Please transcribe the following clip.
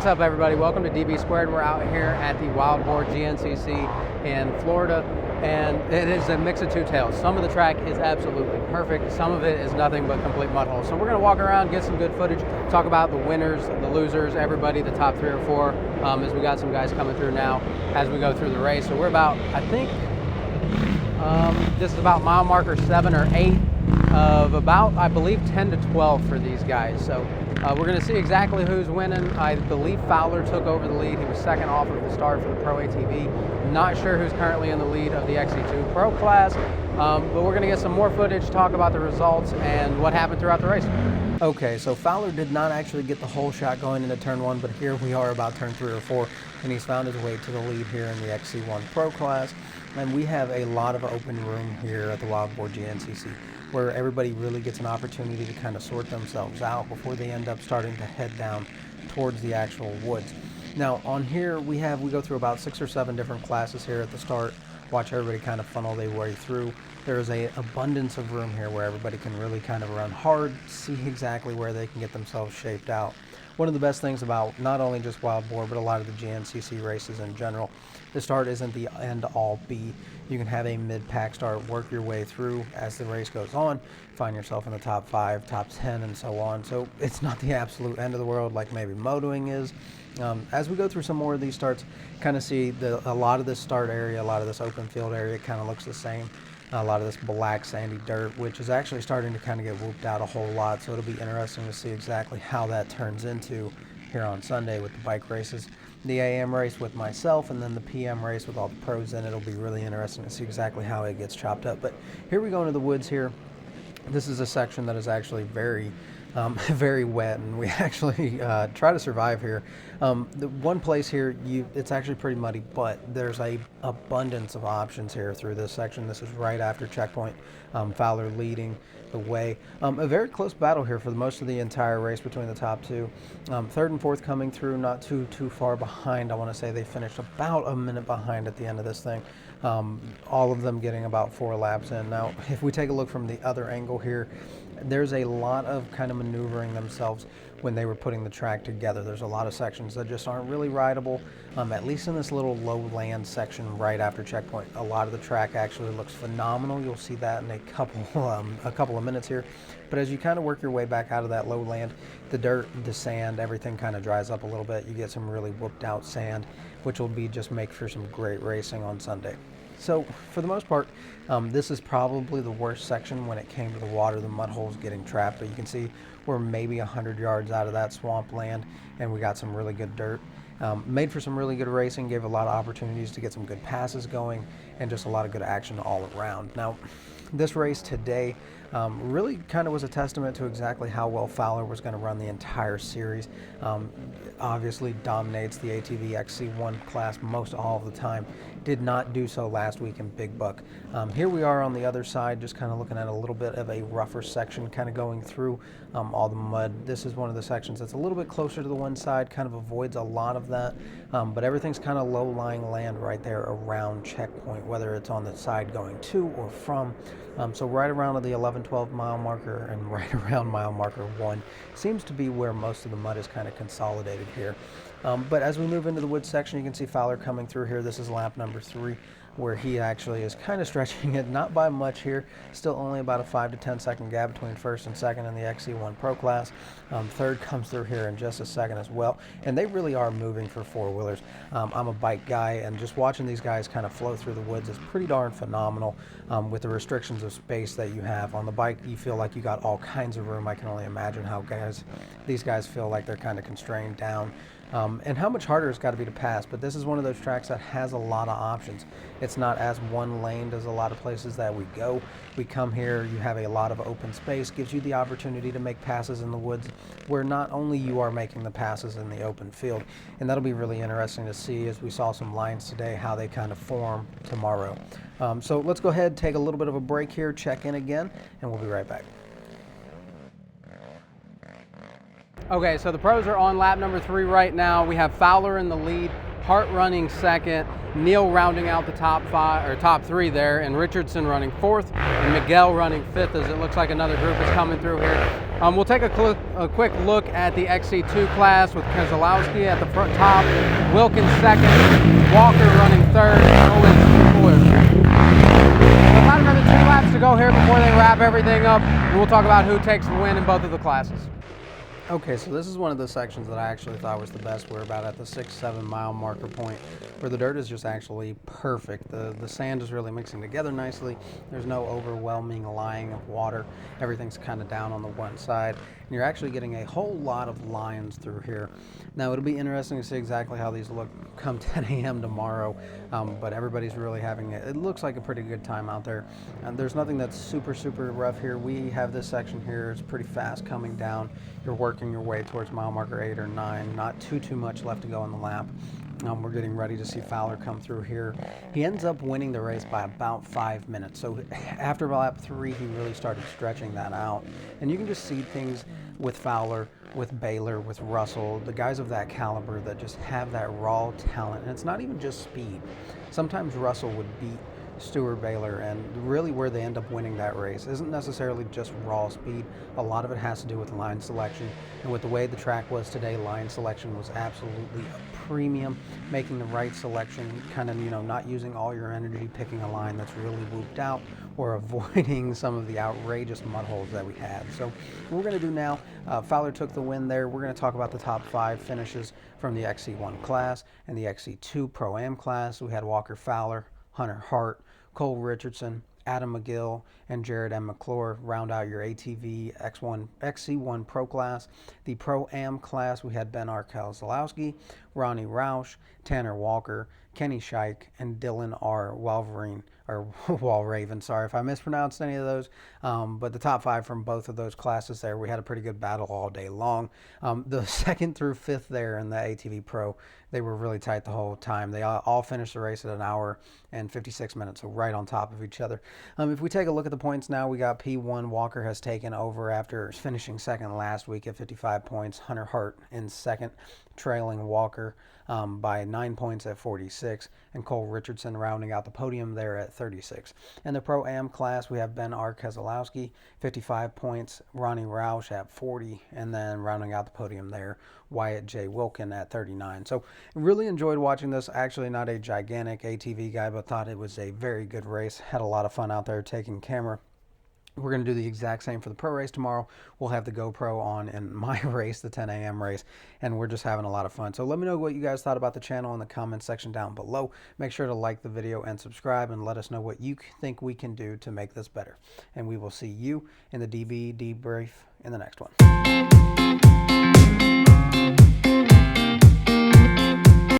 What's up, everybody? Welcome to DB Squared. We're out here at the Wild Boar GNCC in Florida, and it is a mix of two tales. Some of the track is absolutely perfect. Some of it is nothing but complete mud holes. So we're going to walk around, get some good footage, talk about the winners, the losers, everybody, the top 3 or 4, as we got some guys coming through now as we go through the race. So we're about, I think, this is about mile marker 7 or 8 of about, I believe, 10 to 12 for these guys. So we're going to see exactly who's winning. I believe Fowler took over the lead. He was second off of the start for the Pro ATV. Not sure who's currently in the lead of the XC2 Pro class, but we're going to get some more footage, talk about the results and what happened throughout the race. Okay, so Fowler did not actually get the whole shot going into turn 1, but here we are about turn 3 or 4, and he's found his way to the lead here in the XC1 Pro class. And we have a lot of open room here at the Wild Boar GNCC, where everybody really gets an opportunity to kind of sort themselves out before they end up starting to head down towards the actual woods. Now on here we go through about 6 or 7 different classes here at the start. Watch everybody kind of funnel their way through. There is an abundance of room here where everybody can really kind of run hard, see exactly where they can get themselves shaped out. One of the best things about not only just Wild Boar, but a lot of the GNCC races in general, the start isn't the end-all be. You can have a mid-pack start, work your way through as the race goes on, find yourself in the top 5, top 10, and so on. So it's not the absolute end of the world like maybe motoing is. As we go through some more of these starts, kind of see a lot of this start area, a lot of this open field area kind of looks the same. A lot of this black sandy dirt, which is actually starting to kind of get whooped out a whole lot. So it'll be interesting to see exactly how that turns into here on Sunday with the bike races. The AM race with myself and then the PM race with all the pros in it. It'll be really interesting to see exactly how it gets chopped up. But here we go into the woods here. This is a section that is actually very wet, and we actually try to survive here. The one place here, it's actually pretty muddy, but there's a abundance of options here through this section. This is right after checkpoint. Fowler leading the way. A very close battle here for most of the entire race between the top 2. 3rd and 4th coming through, not too far behind. I want to say they finished about a minute behind at the end of this thing. All of them getting about 4 laps in. Now, if we take a look from the other angle here, there's a lot of kind of maneuvering themselves when they were putting the track together. There's a lot of sections that just aren't really rideable, at least in this little low land section right after checkpoint. A lot of the track actually looks phenomenal. You'll see that in a couple of minutes here. But as you kind of work your way back out of that low land, the dirt, the sand, everything kind of dries up a little bit. You get some really whooped out sand, which will just make for some great racing on Sunday. So for the most part, this is probably the worst section when it came to the water, the mud holes getting trapped. But you can see we're maybe 100 yards out of that swamp land, and we got some really good dirt. Made for some really good racing, gave a lot of opportunities to get some good passes going, and just a lot of good action all around. Now, this race today really kind of was a testament to exactly how well Fowler was going to run the entire series. Obviously dominates the ATV XC1 class most all of the time. Did not do so last week in Big Buck. Here we are on the other side, just kind of looking at a little bit of a rougher section kind of going through all the mud. This is one of the sections that's a little bit closer to the one side, kind of avoids a lot of that, but everything's kind of low-lying land right there around checkpoint, whether it's on the side going to or from. So right around the 11-12 mile marker and right around mile marker 1 seems to be where most of the mud is kind of consolidated here. But as we move into the woods section, you can see Fowler coming through here. This is lap number 3, where he actually is kind of stretching it, not by much here. Still only about a 5 to 10 second gap between 1st and 2nd in the XC1 Pro class. 3rd comes through here in just a second as well. And they really are moving for 4-wheelers. I'm a bike guy, and just watching these guys kind of flow through the woods is pretty darn phenomenal. With the restrictions of space that you have on the bike, you feel like you got all kinds of room. I can only imagine how these guys feel like they're kind of constrained down. And how much harder it's got to be to pass. But this is one of those tracks that has a lot of options. It's not as one-laned as a lot of places that we go. We come here, you have a lot of open space, gives you the opportunity to make passes in the woods where not only you are making the passes in the open field. And that'll be really interesting to see, as we saw some lines today, how they kind of form tomorrow. So let's go ahead, take a little bit of a break here, check in again, and we'll be right back. Okay, so the pros are on lap number 3 right now. We have Fowler in the lead, Hart running 2nd, Neal rounding out the top three there, and Richardson running fourth, and Miguel running fifth, as it looks like another group is coming through here. We'll take a quick look at the XC2 class with Kowalewski at the front top, Wilkin second, Walker running third, and Owens fourth. About another 2 laps to go here before they wrap everything up, and we'll talk about who takes the win in both of the classes. Okay, so this is one of the sections that I actually thought was the best. We're about at the 6-7 mile marker point where the dirt is just actually perfect. The sand is really mixing together nicely. There's no overwhelming lying of water. Everything's kind of down on the one side. And you're actually getting a whole lot of lines through here. Now, it'll be interesting to see exactly how these look come 10 a.m. tomorrow, but everybody's really having it looks like a pretty good time out there. And there's nothing that's super rough here. We have this section here. It's pretty fast coming down. You're working your way towards mile marker 8 or 9. Not too much left to go on the lap. We're getting ready to see Fowler come through here. He ends up winning the race by about 5 minutes. So after lap 3, he really started stretching that out. And you can just see things with Fowler, with Baylor, with Russell, the guys of that caliber that just have that raw talent. And it's not even just speed. Sometimes Russell would beat Stuart Baylor, and really where they end up winning that race isn't necessarily just raw speed. A lot of it has to do with line selection, and with the way the track was today, line selection was absolutely a premium. Making the right selection, kind of, not using all your energy picking a line that's really whooped out, or avoiding some of the outrageous mud holes that we had. So what we're going to do now, Fowler took the win there. We're going to talk about the top 5 finishes from the XC1 class and the XC2 Pro Am class. We had Walker Fowler, Hunter Hart, Cole Richardson, Adam McGill, and Jared M. McClure round out your ATV XC1 Pro class. The Pro Am class, we had Ben R Kowalewski, Ronnie Roush, Tanner Walker, Kenny Scheich, and Dylan R. Walraven. Sorry if I mispronounced any of those. But the top 5 from both of those classes there, we had a pretty good battle all day long. The 2nd through 5th there in the ATV Pro, they were really tight the whole time. They all finished the race at 1 hour and 56 minutes, so right on top of each other. If we take a look at the points now, we got P1. Walker has taken over after finishing second last week at 55 points. Hunter Hart in second, trailing Walker by 9 points at 46, and Cole Richardson rounding out the podium there at 36. In the Pro Am class, we have Ben R Kowalewski, 55 points, Ronnie Roush at 40, and then rounding out the podium there, Wyatt J Wilkin at 39. So really enjoyed watching this. Actually not a gigantic ATV guy, but thought it was a very good race. Had a lot of fun out there taking camera. We're going to do the exact same for the pro race tomorrow. We'll have the GoPro on in my race, the 10 a.m. race, and we're just having a lot of fun. So let me know what you guys thought about the channel in the comments section down below. Make sure to like the video and subscribe, and let us know what you think we can do to make this better. And we will see you in the DB debrief in the next one.